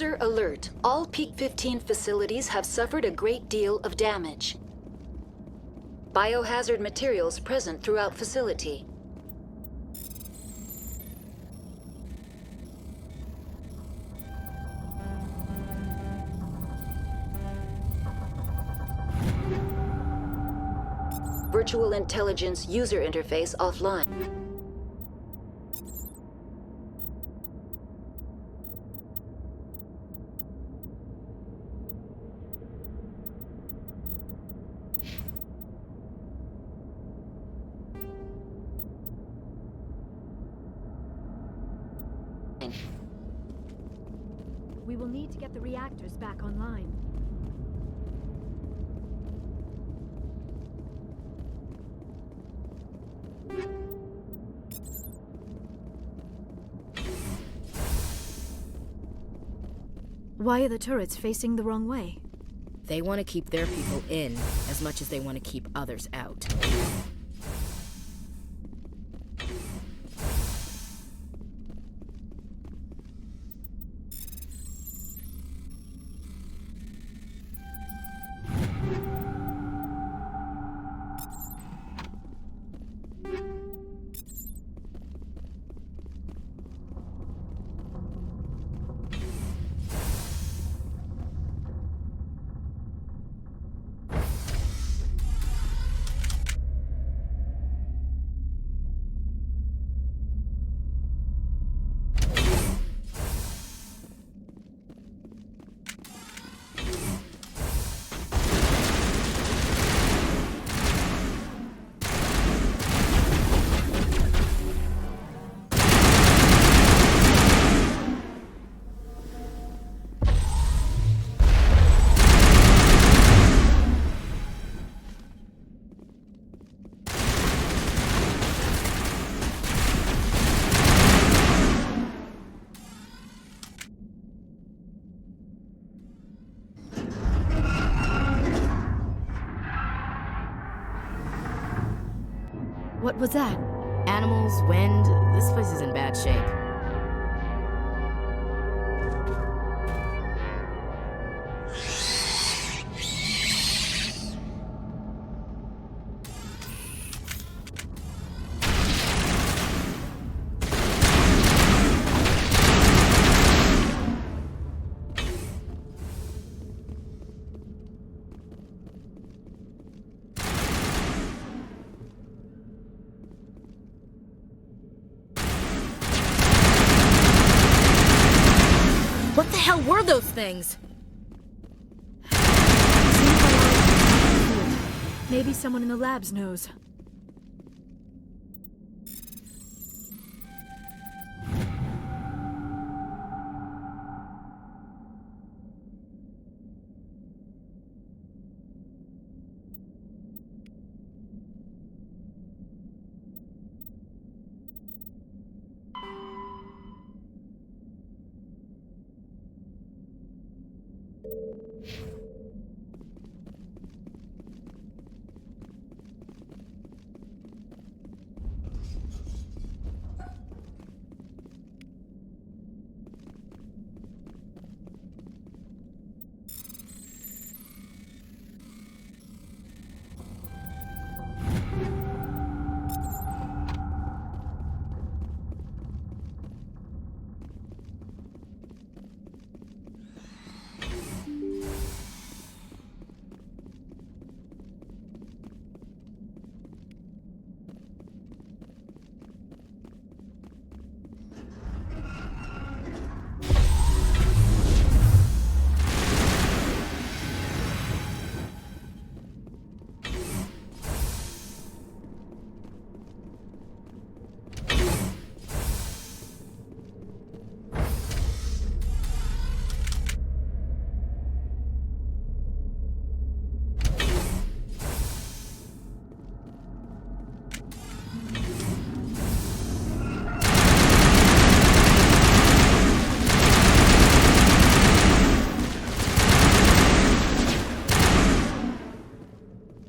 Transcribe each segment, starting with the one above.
User alert. All Peak 15 facilities have suffered a great deal of damage. Biohazard materials present throughout facility. Virtual intelligence user interface offline. We will need to get the reactors back online. Why are the turrets facing the wrong way? They want to keep their people in as much as they want to keep others out. What was that? Animals, wind, this place is in bad shape. What the hell were those things? Maybe someone in the labs knows.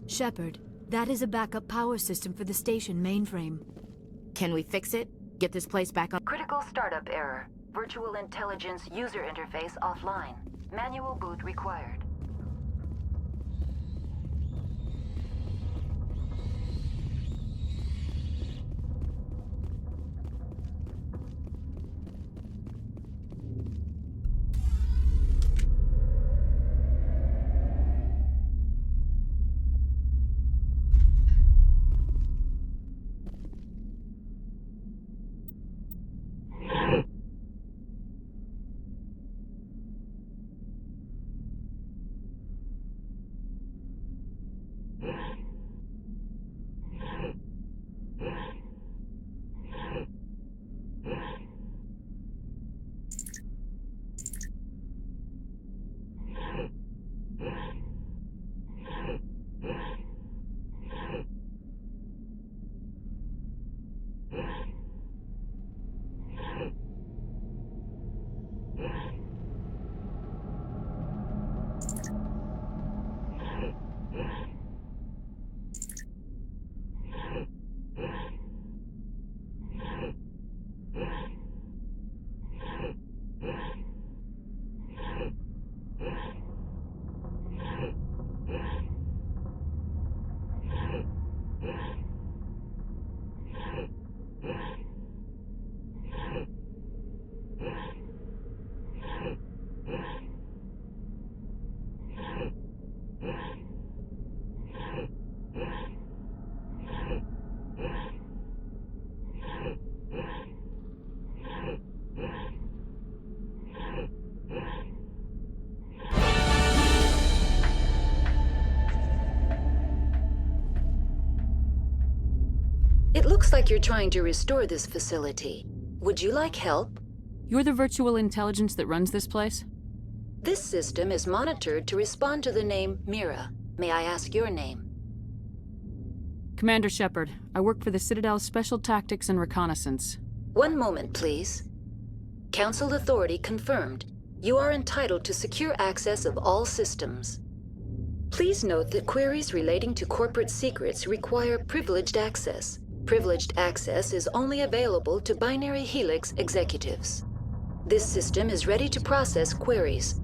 Shepard, that is a backup power system for the station mainframe. Can we fix it? Get this place back on? Critical startup error. Virtual intelligence user interface offline. Manual boot required. It looks like you're trying to restore this facility. Would you like help? You're the virtual intelligence that runs this place? This system is monitored to respond to the name Mira. May I ask your name? Commander Shepard. I work for the Citadel's Special Tactics and Reconnaissance. One moment, please. Council authority confirmed. You are entitled to secure access of all systems. Please note that queries relating to corporate secrets require privileged access. Privileged access is only available to Binary Helix executives. This system is ready to process queries.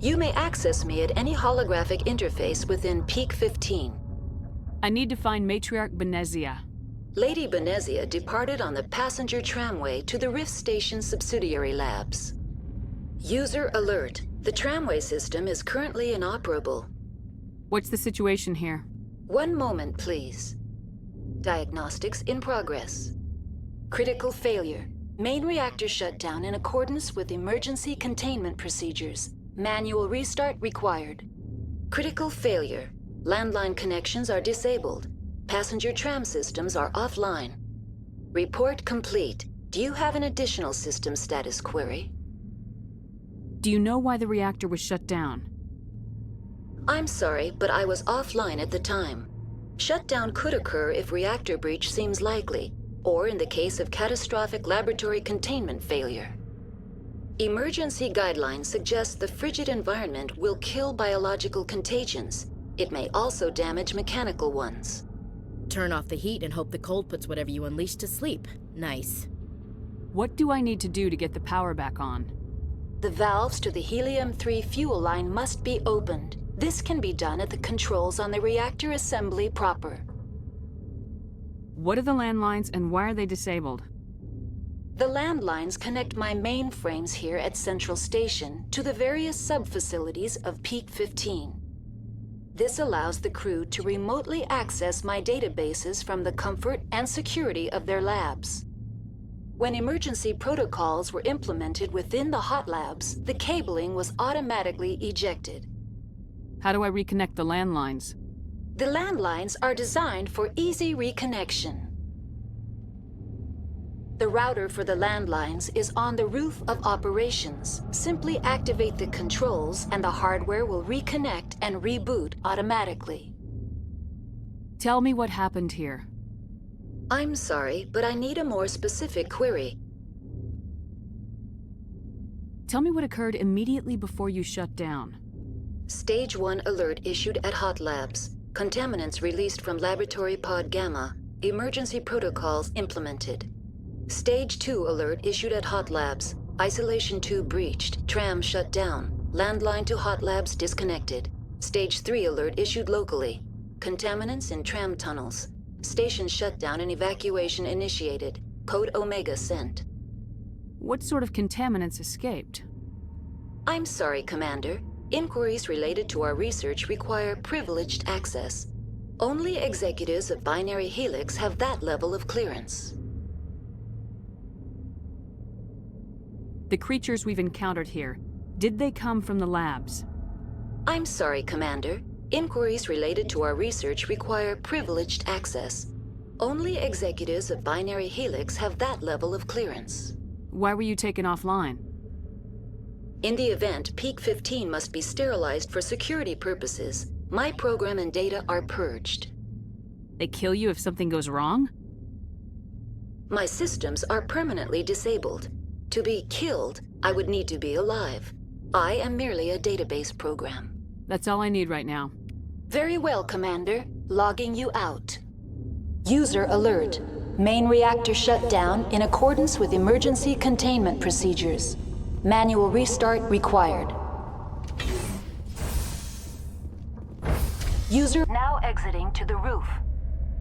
You may access me at any holographic interface within Peak 15. I need to find Matriarch Benezia. Lady Benezia departed on the passenger tramway to the Rift Station subsidiary labs. User alert. The tramway system is currently inoperable. What's the situation here? One moment, please. Diagnostics in progress. Critical failure. Main reactor shut down in accordance with emergency containment procedures. Manual restart required. Critical failure. Landline connections are disabled. Passenger tram systems are offline. Report complete. Do you have an additional system status query? Do you know why the reactor was shut down? I'm sorry, but I was offline at the time. Shutdown could occur if reactor breach seems likely, or in the case of catastrophic laboratory containment failure. Emergency guidelines suggest the frigid environment will kill biological contagions. It may also damage mechanical ones. Turn off the heat and hope the cold puts whatever you unleash to sleep. Nice. What do I need to do to get the power back on? The valves to the helium-3 fuel line must be opened. This can be done at the controls on the reactor assembly proper. What are the landlines and why are they disabled? The landlines connect my mainframes here at Central Station to the various sub-facilities of Peak 15. This allows the crew to remotely access my databases from the comfort and security of their labs. When emergency protocols were implemented within the hot labs, the cabling was automatically ejected. How do I reconnect the landlines? The landlines are designed for easy reconnection. The router for the landlines is on the roof of operations. Simply activate the controls and the hardware will reconnect and reboot automatically. Tell me what happened here. I'm sorry, but I need a more specific query. Tell me what occurred immediately before you shut down. Stage 1 alert issued at Hot Labs. Contaminants released from Laboratory Pod Gamma. Emergency protocols implemented. Stage 2 alert issued at Hot Labs. Isolation tube breached. Tram shut down. Landline to hot labs disconnected. Stage 3 alert issued locally. Contaminants in tram tunnels. Station shutdown and evacuation initiated. Code Omega sent. What sort of contaminants escaped? I'm sorry, Commander. Inquiries related to our research require privileged access. Only executives of Binary Helix have that level of clearance. The creatures we've encountered here, did they come from the labs? I'm sorry, Commander. Inquiries related to our research require privileged access. Only executives of Binary Helix have that level of clearance. Why were you taken offline? In the event, Peak 15 must be sterilized for security purposes. My program and data are purged. They kill you if something goes wrong? My systems are permanently disabled. To be killed, I would need to be alive. I am merely a database program. That's all I need right now. Very well, Commander. Logging you out. User alert. Main reactor shut down in accordance with emergency containment procedures. Manual restart required. User now exiting to the roof.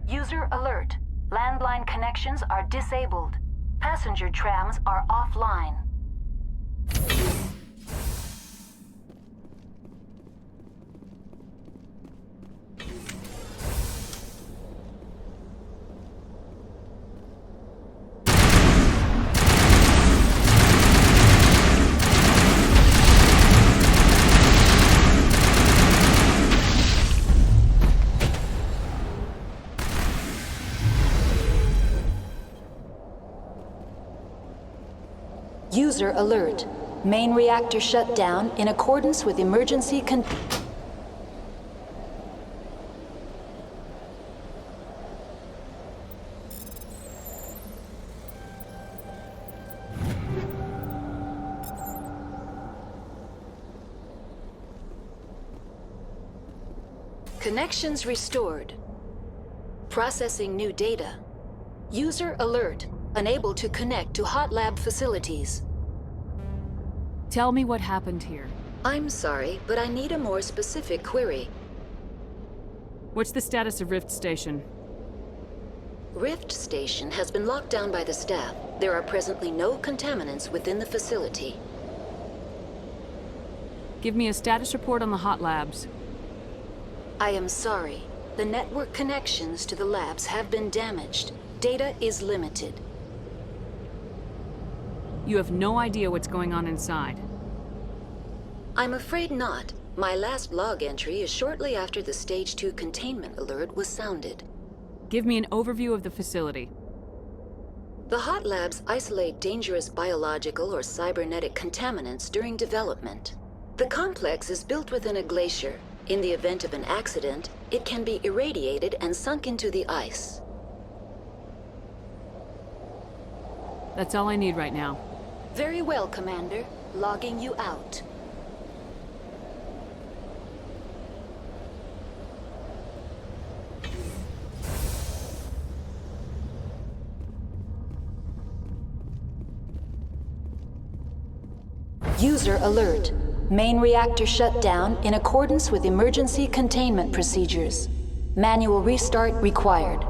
User alert. Landline connections are disabled. Passenger trams are offline. User alert. Main reactor shut down in accordance with emergency Connections restored. Processing new data. User alert. Unable to connect to hot lab facilities. Tell me what happened here. I'm sorry, but I need a more specific query. What's the status of Rift Station? Rift Station has been locked down by the staff. There are presently no contaminants within the facility. Give me a status report on the hot labs. I am sorry. The network connections to the labs have been damaged. Data is limited. You have no idea what's going on inside. I'm afraid not. My last log entry is shortly after the Stage 2 containment alert was sounded. Give me an overview of the facility. The hot labs isolate dangerous biological or cybernetic contaminants during development. The complex is built within a glacier. In the event of an accident, it can be irradiated and sunk into the ice. That's all I need right now. Very well, Commander. Logging you out. User alert. Main reactor shut down in accordance with emergency containment procedures. Manual restart required.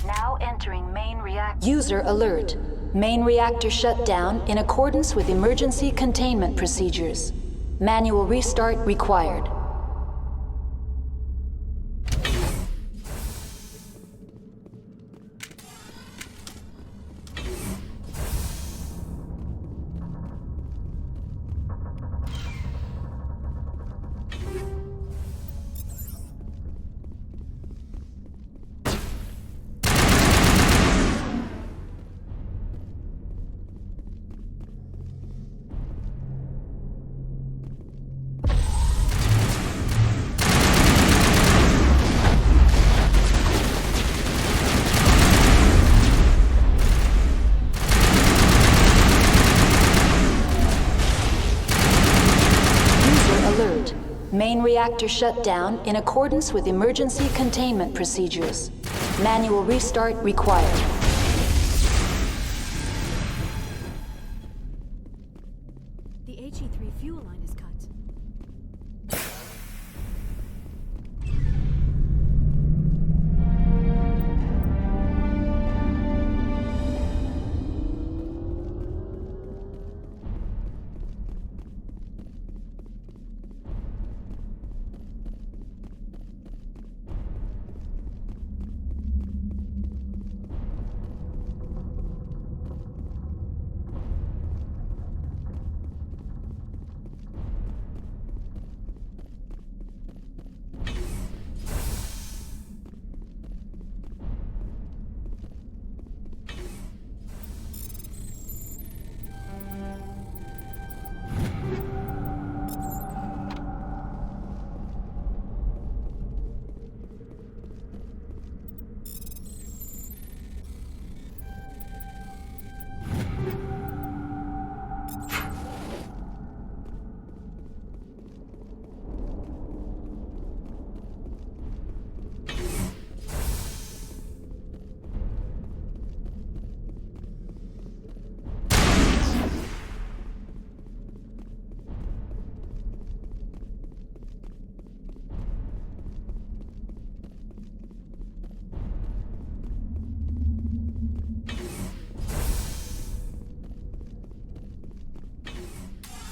Now entering main reactor. User alert. Main reactor shut down in accordance with emergency containment procedures. Manual restart required. reactor shut down in accordance with emergency containment procedures. Manual restart required. The HE3 fuel line is cut.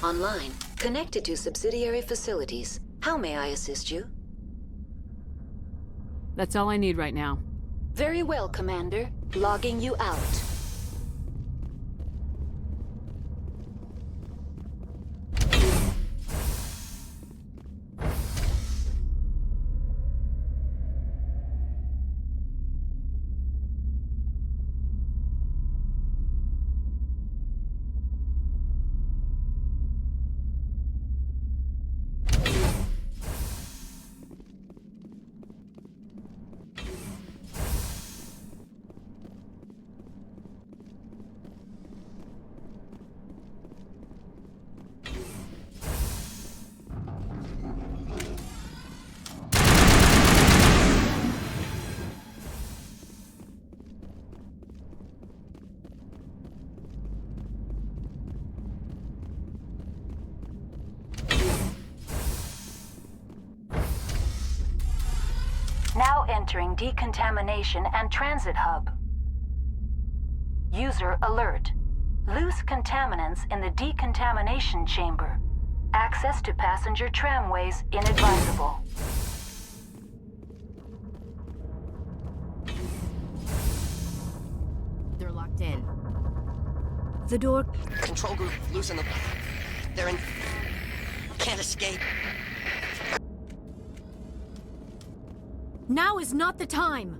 Online, connected to subsidiary facilities. How may I assist you? That's all I need right now. Very well, Commander. Logging you out. Now entering decontamination and transit hub. User alert. Loose contaminants in the decontamination chamber. Access to passenger tramways inadvisable. They're locked in. The door... Control group, loosen them. They're in... Can't escape. Now is not the time!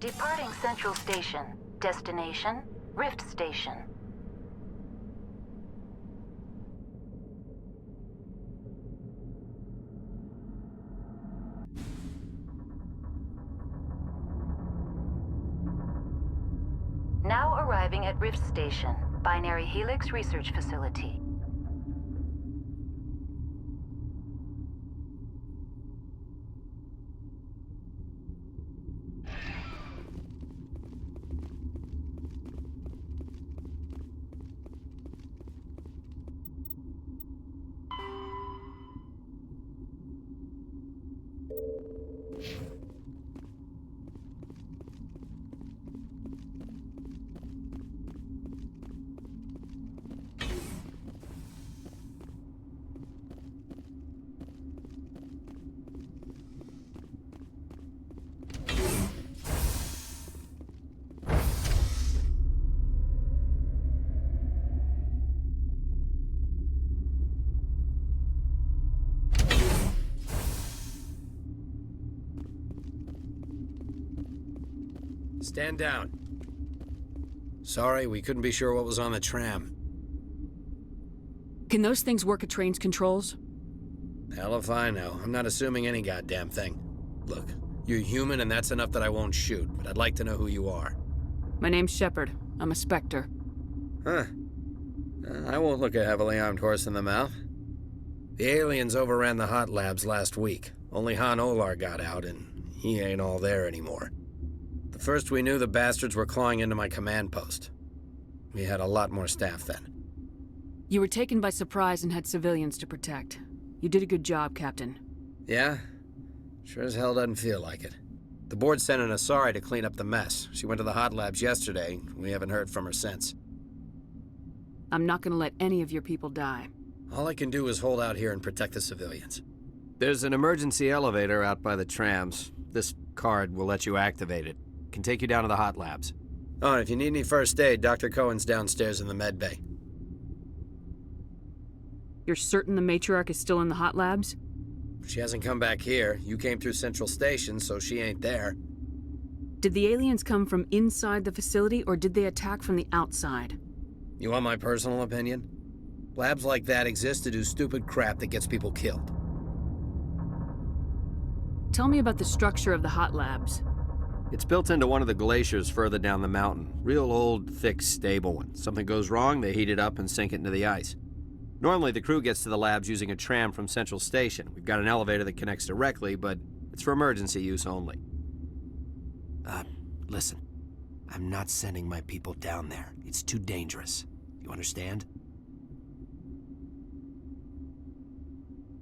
Departing Central Station. Destination, Rift Station. Now arriving at Rift Station, Binary Helix Research Facility. Stand down. Sorry, we couldn't be sure what was on the tram. Can those things work at train's controls? Hell if I know. I'm not assuming any goddamn thing. Look, you're human and that's enough that I won't shoot, but I'd like to know who you are. My name's Shepard. I'm a Spectre. Huh. I won't look a heavily armed horse in the mouth. The aliens overran the hot labs last week. Only Han Olar got out, and he ain't all there anymore. The first we knew, the bastards were clawing into my command post. We had a lot more staff then. You were taken by surprise and had civilians to protect. You did a good job, Captain. Yeah? Sure as hell doesn't feel like it. The board sent an Asari to clean up the mess. She went to the hot labs yesterday. We haven't heard from her since. I'm not gonna let any of your people die. All I can do is hold out here and protect the civilians. There's an emergency elevator out by the trams. This card will let you activate it. Can take you down to the hot labs. Oh, and if you need any first aid, Dr. Cohen's downstairs in the med bay. You're certain the matriarch is still in the hot labs? She hasn't come back here. You came through Central Station, so she ain't there. Did the aliens come from inside the facility, or did they attack from the outside? You want my personal opinion? Labs like that exist to do stupid crap that gets people killed. Tell me about the structure of the hot labs. It's built into one of the glaciers further down the mountain. Real old, thick, stable one. Something goes wrong, they heat it up and sink it into the ice. Normally, the crew gets to the labs using a tram from Central Station. We've got an elevator that connects directly, but it's for emergency use only. Listen. I'm not sending my people down there. It's too dangerous. You understand?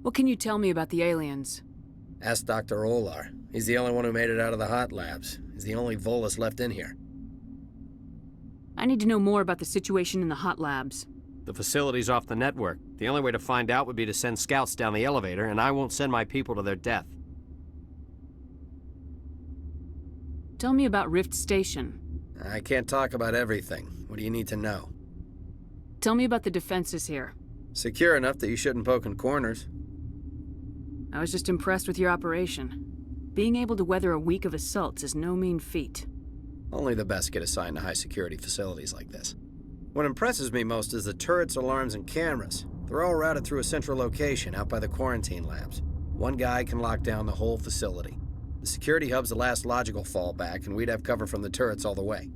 What can you tell me about the aliens? Ask Dr. Olar. He's the only one who made it out of the hot labs. He's the only Volus left in here. I need to know more about the situation in the hot labs. The facility's off the network. The only way to find out would be to send scouts down the elevator, and I won't send my people to their death. Tell me about Rift Station. I can't talk about everything. What do you need to know? Tell me about the defenses here. Secure enough that you shouldn't poke in corners. I was just impressed with your operation. Being able to weather a week of assaults is no mean feat. Only the best get assigned to high-security facilities like this. What impresses me most is the turrets, alarms, and cameras. They're all routed through a central location out by the quarantine labs. One guy can lock down the whole facility. The security hub's the last logical fallback, and we'd have cover from the turrets all the way.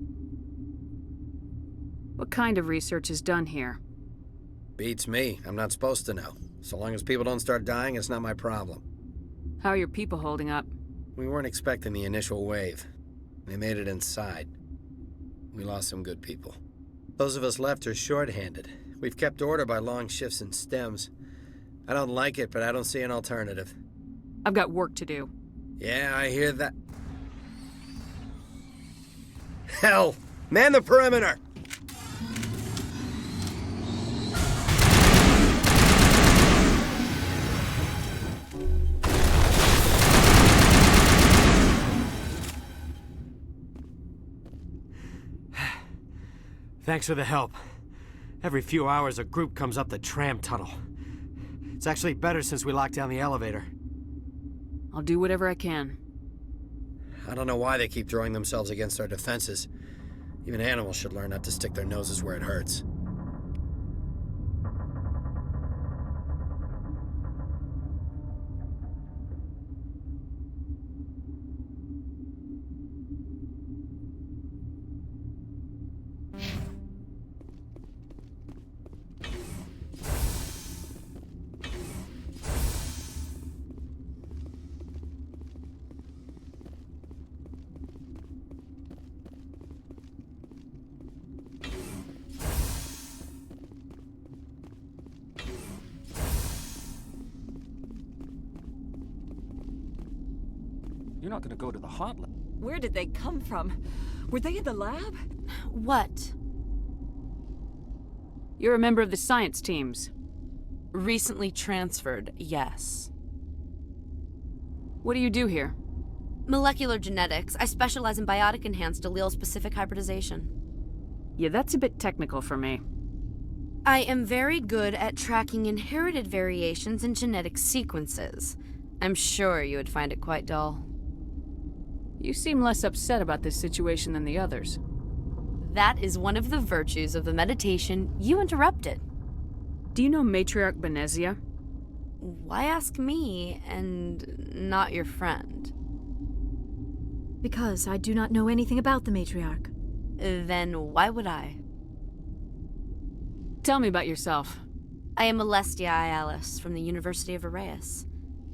What kind of research is done here? Beats me. I'm not supposed to know. So long as people don't start dying, it's not my problem. How are your people holding up? We weren't expecting the initial wave. They made it inside. We lost some good people. Those of us left are short-handed. We've kept order by long shifts and stems. I don't like it, but I don't see an alternative. I've got work to do. Yeah, I hear that. Hell! Man the perimeter! Thanks for the help. Every few hours, a group comes up the tram tunnel. It's actually better since we locked down the elevator. I'll do whatever I can. I don't know why they keep throwing themselves against our defenses. Even animals should learn not to stick their noses where it hurts. You're not gonna go to the hot lab. Where did they come from? Were they in the lab? What? You're a member of the science teams. Recently transferred, yes. What do you do here? Molecular genetics. I specialize in biotic-enhanced allele-specific hybridization. Yeah, that's a bit technical for me. I am very good at tracking inherited variations in genetic sequences. I'm sure you would find it quite dull. You seem less upset about this situation than the others. That is one of the virtues of the meditation you interrupted. Do you know Matriarch Benezia? Why ask me and not your friend? Because I do not know anything about the Matriarch. Then why would I? Tell me about yourself. I am Alestia Alice from the University of Arraeus.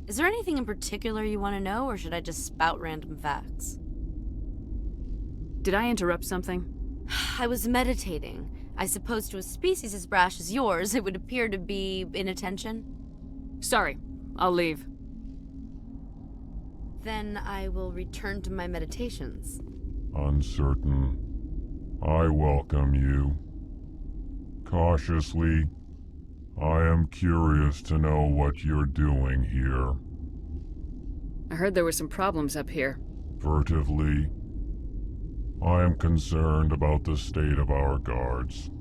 Is there anything in particular you want to know, or should I just spout random facts? Did I interrupt something? I was meditating. I suppose to a species as brash as yours, it would appear to be inattention. Sorry, I'll leave. Then I will return to my meditations. Uncertain. I welcome you. Cautiously, I am curious to know what you're doing here. I heard there were some problems up here. Furtively, I am concerned about the state of our guards.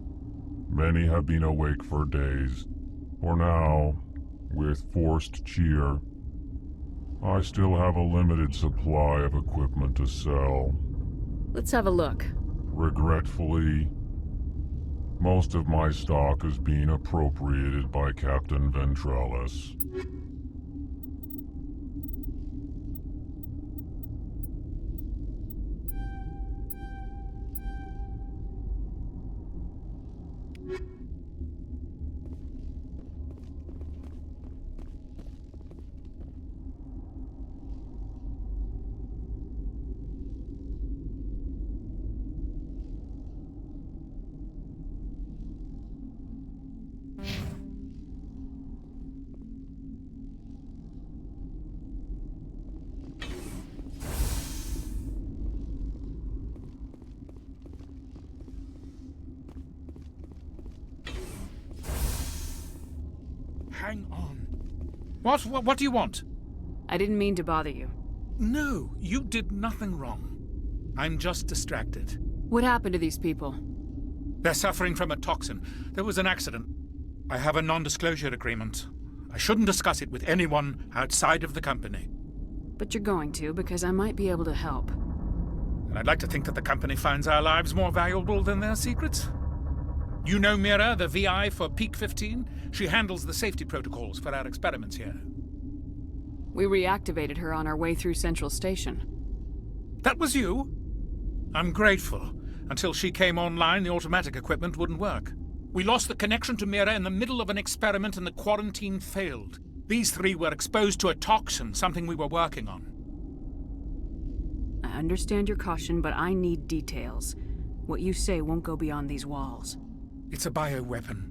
Many have been awake for days. For now, with forced cheer, I still have a limited supply of equipment to sell. Let's have a look. Regretfully, most of my stock is being appropriated by Captain Ventralis. Hang on. What do you want? I didn't mean to bother you. No, you did nothing wrong. I'm just distracted. What happened to these people? They're suffering from a toxin. There was an accident. I have a non-disclosure agreement. I shouldn't discuss it with anyone outside of the company. But you're going to, because I might be able to help. And I'd like to think that the company finds our lives more valuable than their secrets. You know Mira, the VI for Peak 15? She handles the safety protocols for our experiments here. We reactivated her on our way through Central Station. That was you? I'm grateful. Until she came online, the automatic equipment wouldn't work. We lost the connection to Mira in the middle of an experiment and the quarantine failed. These three were exposed to a toxin, something we were working on. I understand your caution, but I need details. What you say won't go beyond these walls. It's a bioweapon,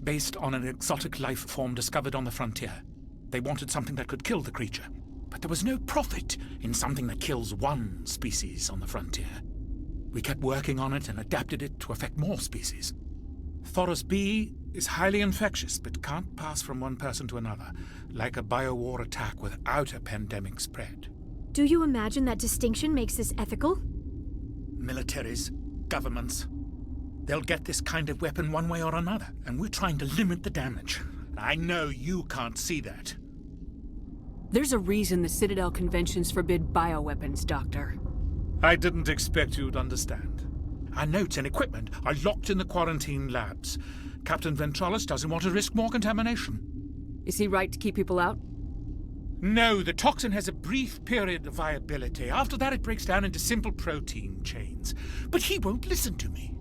based on an exotic life form discovered on the frontier. They wanted something that could kill the creature, but there was no profit in something that kills one species on the frontier. We kept working on it and adapted it to affect more species. Thoros B is highly infectious, but can't pass from one person to another, like a biowar attack without a pandemic spread. Do you imagine that distinction makes this ethical? Militaries, governments, they'll get this kind of weapon one way or another, and we're trying to limit the damage. I know you can't see that. There's a reason the Citadel conventions forbid bioweapons, Doctor. I didn't expect you'd understand. Our notes and equipment are locked in the quarantine labs. Captain Ventralis doesn't want to risk more contamination. Is he right to keep people out? No, the toxin has a brief period of viability. After that, it breaks down into simple protein chains. But he won't listen to me.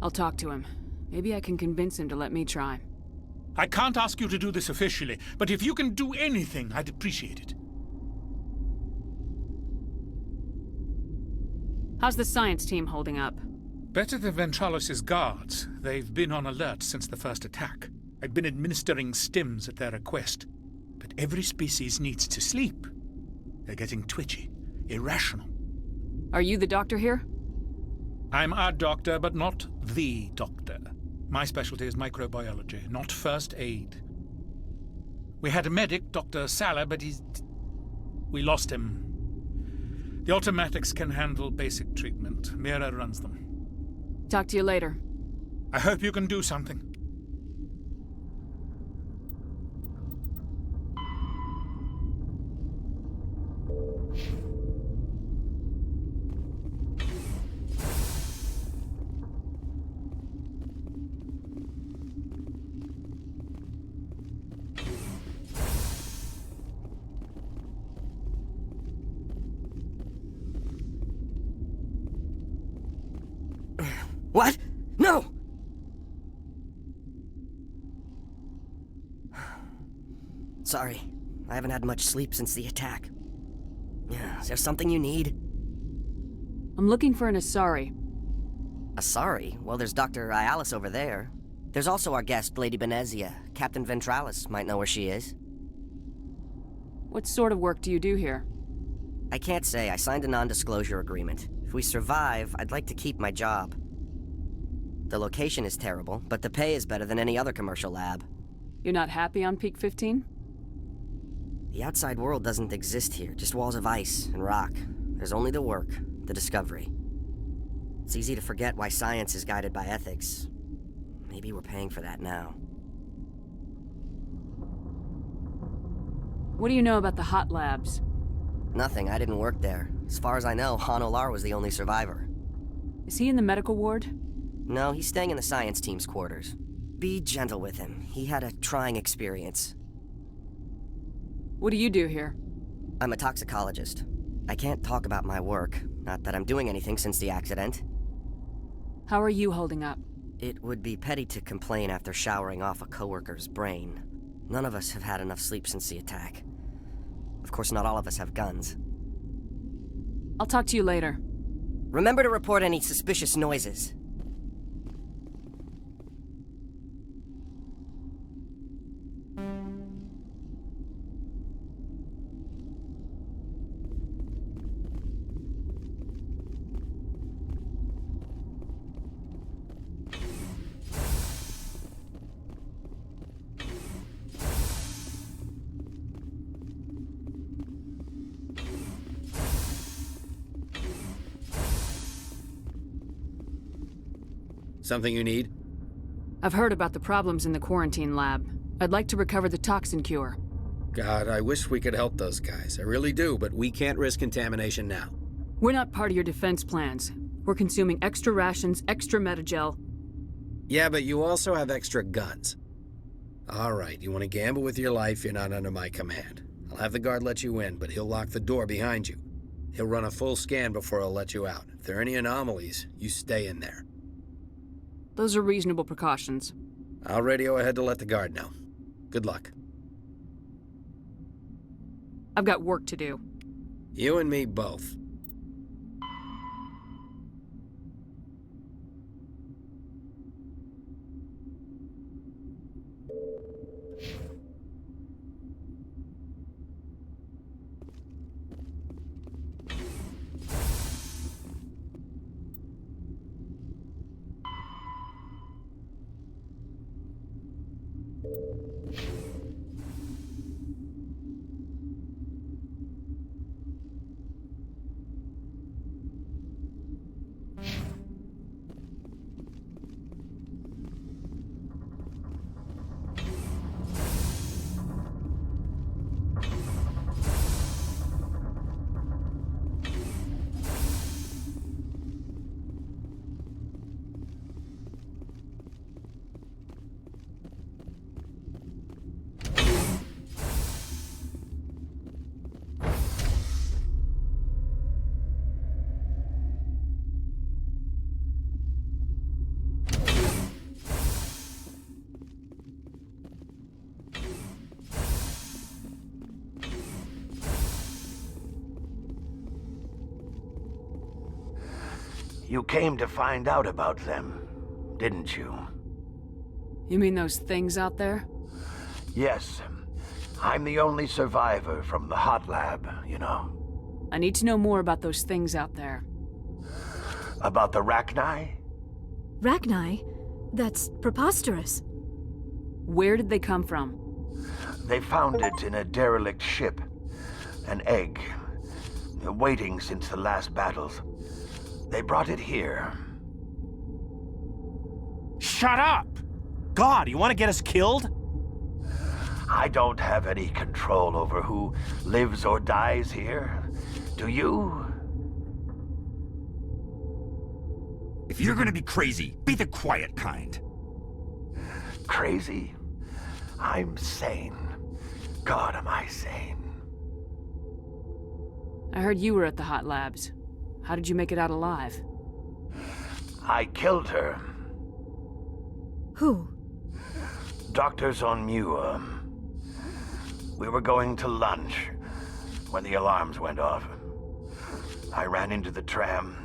I'll talk to him. Maybe I can convince him to let me try. I can't ask you to do this officially, but if you can do anything, I'd appreciate it. How's the science team holding up? Better than Ventralis' guards. They've been on alert since the first attack. I've been administering stims at their request. But every species needs to sleep. They're getting twitchy, irrational. Are you the doctor here? I'm a doctor, but not the doctor. My specialty is microbiology, not first aid. We had a medic, Dr. Salah, but we lost him. The automatics can handle basic treatment. Mira runs them. Talk to you later. I hope you can do something. What? No! Sorry. I haven't had much sleep since the attack. Is there something you need? I'm looking for an Asari. Asari? Well, there's Dr. Ialis over there. There's also our guest, Lady Benezia. Captain Ventralis might know where she is. What sort of work do you do here? I can't say. I signed a non-disclosure agreement. If we survive, I'd like to keep my job. The location is terrible, but the pay is better than any other commercial lab. You're not happy on Peak 15? The outside world doesn't exist here, just walls of ice and rock. There's only the work, the discovery. It's easy to forget why science is guided by ethics. Maybe we're paying for that now. What do you know about the hot labs? Nothing, I didn't work there. As far as I know, Han Olar was the only survivor. Is he in the medical ward? No, he's staying in the science team's quarters. Be gentle with him. He had a trying experience. What do you do here? I'm a toxicologist. I can't talk about my work. Not that I'm doing anything since the accident. How are you holding up? It would be petty to complain after showering off a coworker's brain. None of us have had enough sleep since the attack. Of course, not all of us have guns. I'll talk to you later. Remember to report any suspicious noises. Something you need? I've heard about the problems in the quarantine lab. I'd like to recover the toxin cure. God, I wish we could help those guys. I really do, but we can't risk contamination now. We're not part of your defense plans. We're consuming extra rations, extra metagel. Yeah, but you also have extra guns. All right, you want to gamble with your life, you're not under my command. I'll have the guard let you in, but he'll lock the door behind you. He'll run a full scan before he'll let you out. If there are any anomalies, you stay in there. Those are reasonable precautions. I'll radio ahead to let the guard know. Good luck. I've got work to do. You and me both. You came to find out about them, didn't you? You mean those things out there? Yes. I'm the only survivor from the hot lab, you know. I need to know more about those things out there. About the Rachni? Rachni? That's preposterous. Where did they come from? They found it in a derelict ship. An egg. Waiting since the last battles. They brought it here. Shut up! God, you want to get us killed? I don't have any control over who lives or dies here. Do you? If you're gonna be crazy, be the quiet kind. Crazy? I'm sane. God, am I sane. I heard you were at the hot labs. How did you make it out alive? I killed her. Who? Doctors on Muir. We were going to lunch when the alarms went off. I ran into the tram,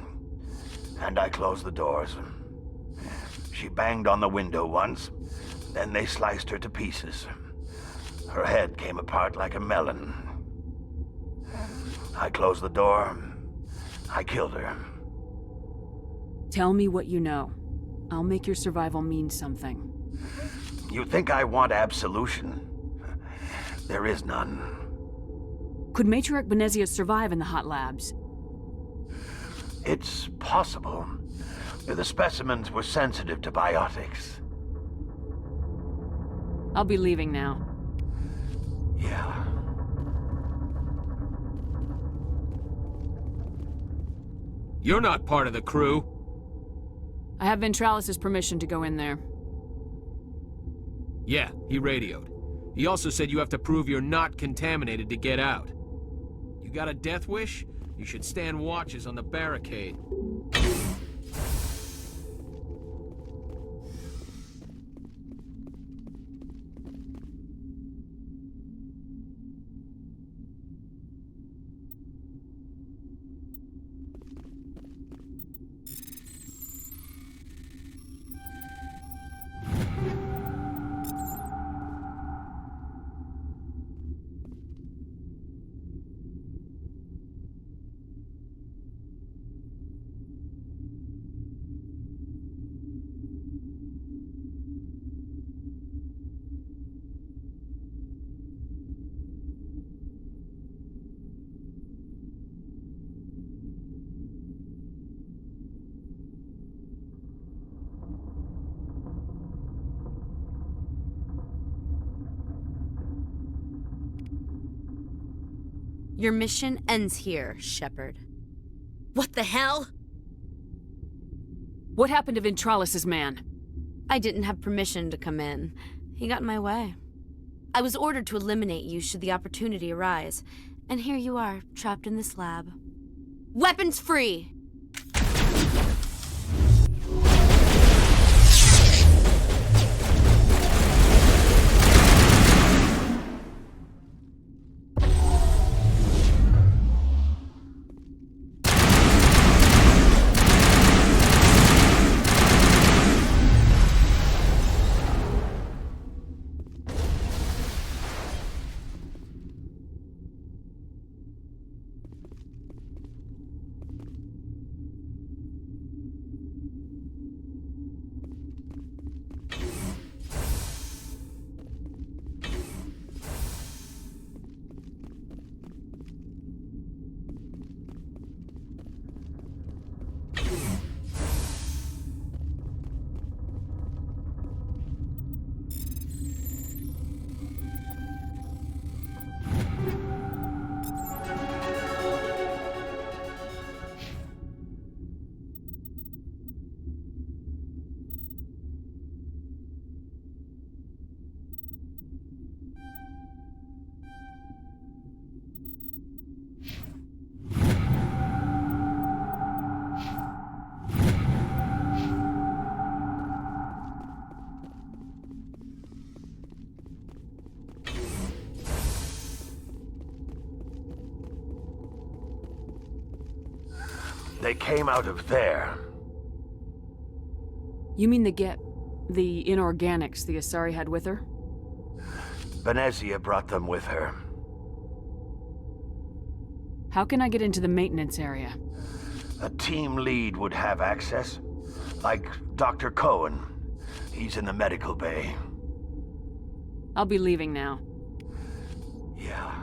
and I closed the doors. She banged on the window once, then they sliced her to pieces. Her head came apart like a melon. I closed the door. I killed her. Tell me what you know. I'll make your survival mean something. You think I want absolution? There is none. Could Matriarch Benezia survive in the hot labs? It's possible. The specimens were sensitive to biotics. I'll be leaving now. Yeah. You're not part of the crew. I have Ventralis's permission to go in there. Yeah, he radioed. He also said you have to prove you're not contaminated to get out. You got a death wish? You should stand watches on the barricade. Your mission ends here, Shepard. What the hell? What happened to Ventralis's man? I didn't have permission to come in. He got in my way. I was ordered to eliminate you should the opportunity arise. And here you are, trapped in this lab. Weapons free! They came out of there, You mean the inorganics the Asari had with her? Venezia brought them with her. How can I get into the maintenance area? A team lead would have access. Like Dr. Cohen. He's in the medical bay. I'll be leaving now. Yeah.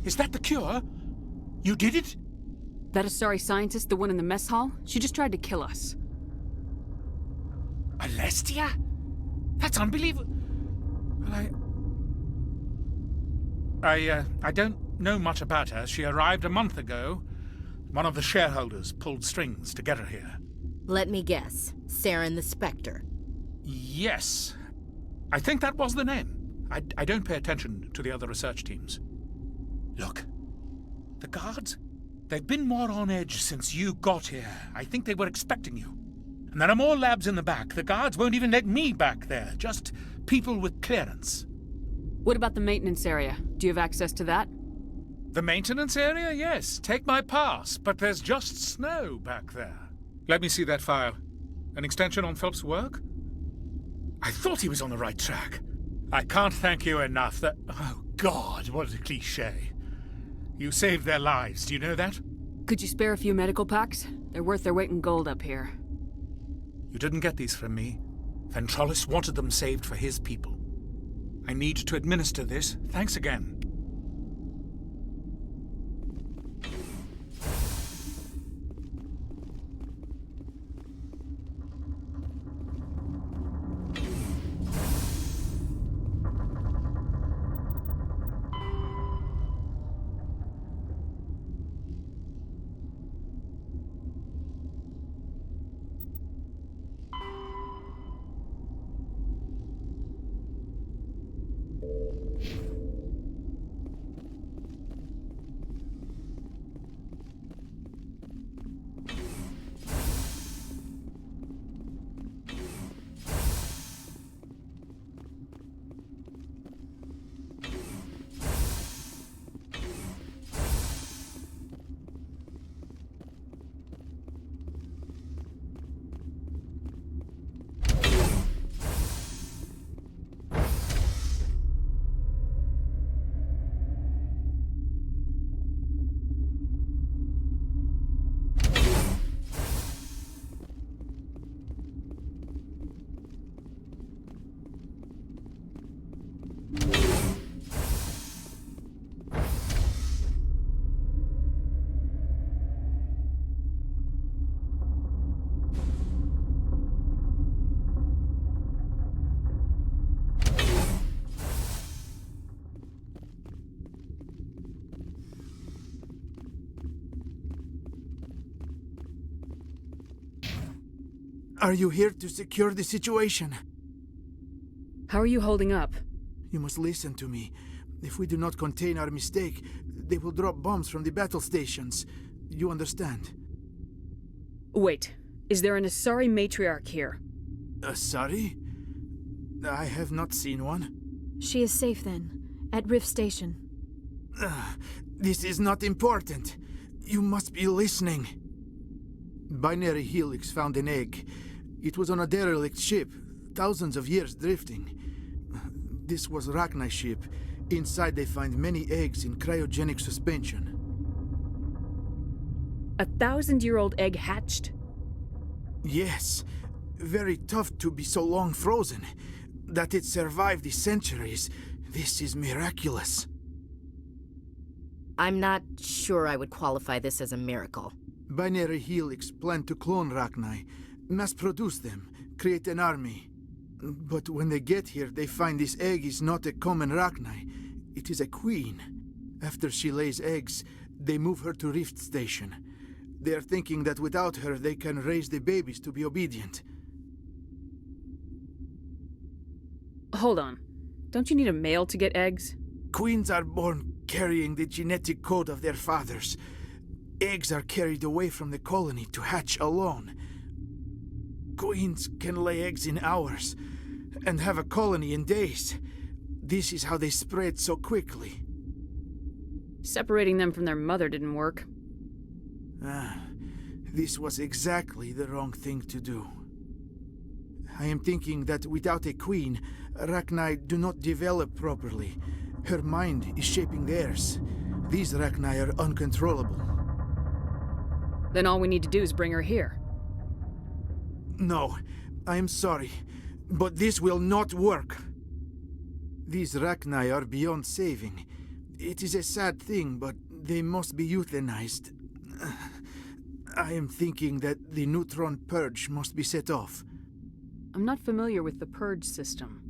Is that the cure? You did it? That Asari scientist, the one in the mess hall? She just tried to kill us. Alestia? That's unbelievable. Well, I don't know much about her. She arrived a month ago. One of the shareholders pulled strings to get her here. Let me guess. Saren the Spectre. Yes. I think that was the name. I don't pay attention to the other research teams. Look, the guards, they've been more on edge since you got here. I think they were expecting you. And there are more labs in the back. The guards won't even let me back there, just people with clearance. What about the maintenance area? Do you have access to that? The maintenance area? Yes, take my pass, but there's just snow back there. Let me see that file. An extension on Phelps' work? I thought he was on the right track. I can't thank you enough that... Oh, God, what a cliché. You saved their lives, do you know that? Could you spare a few medical packs? They're worth their weight in gold up here. You didn't get these from me. Ventrolis wanted them saved for his people. I need to administer this. Thanks again. Are you here to secure the situation? How are you holding up? You must listen to me. If we do not contain our mistake, they will drop bombs from the battle stations. You understand? Wait, is there an Asari matriarch here? Asari? I have not seen one. She is safe then, at Rift Station. This is not important. You must be listening. Binary Helix found an egg. It was on a derelict ship, thousands of years drifting. This was Rachni's ship. Inside they find many eggs in cryogenic suspension. 1,000-year-old egg hatched? Yes. Very tough to be so long frozen. That it survived the centuries. This is miraculous. I'm not sure I would qualify this as a miracle. Binary Helix planned to clone Rachni, mass-produce them, create an army. But when they get here, they find this egg is not a common Rachni. It is a queen. After she lays eggs, they move her to Rift Station. They are thinking that without her, they can raise the babies to be obedient. Hold on. Don't you need a male to get eggs? Queens are born carrying the genetic code of their fathers. Eggs are carried away from the colony to hatch alone. Queens can lay eggs in hours and have a colony in days. This is how they spread so quickly. Separating them from their mother didn't work. This was exactly the wrong thing to do. I am thinking that without a queen, Rachni do not develop properly. Her mind is shaping theirs. These Rachni are uncontrollable. Then all we need to do is bring her here. No, I am sorry, but this will not work. These Rachni are beyond saving. It is a sad thing, but they must be euthanized. I am thinking that the neutron purge must be set off. I'm not familiar with the purge system.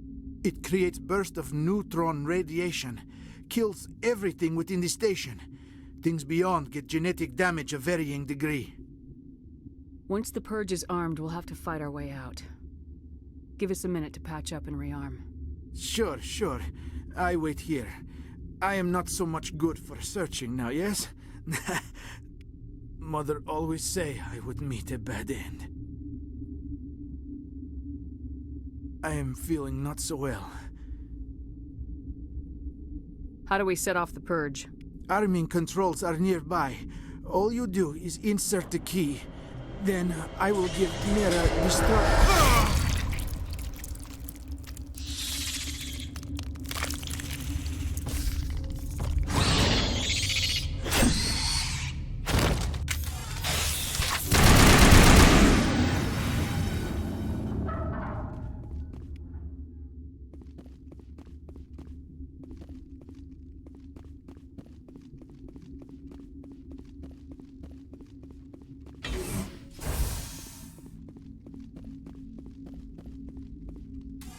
It creates bursts of neutron radiation, kills everything within the station. Things beyond get genetic damage of varying degree. Once the purge is armed, we'll have to fight our way out. Give us a minute to patch up and rearm. Sure. I wait here. I am not so much good for searching now, yes? Mother always say I would meet a bad end. I am feeling not so well. How do we set off the purge? Arming controls are nearby. All you do is insert the key. Then I will give Mira the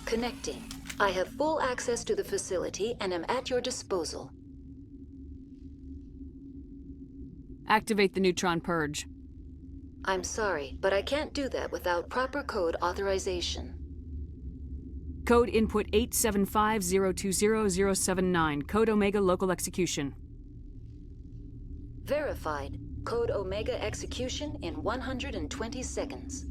Connecting. I have full access to the facility and am at your disposal. Activate the neutron purge. I'm sorry, but I can't do that without proper code authorization. Code input 875020079. Code Omega local execution. Verified. Code Omega execution in 120 seconds.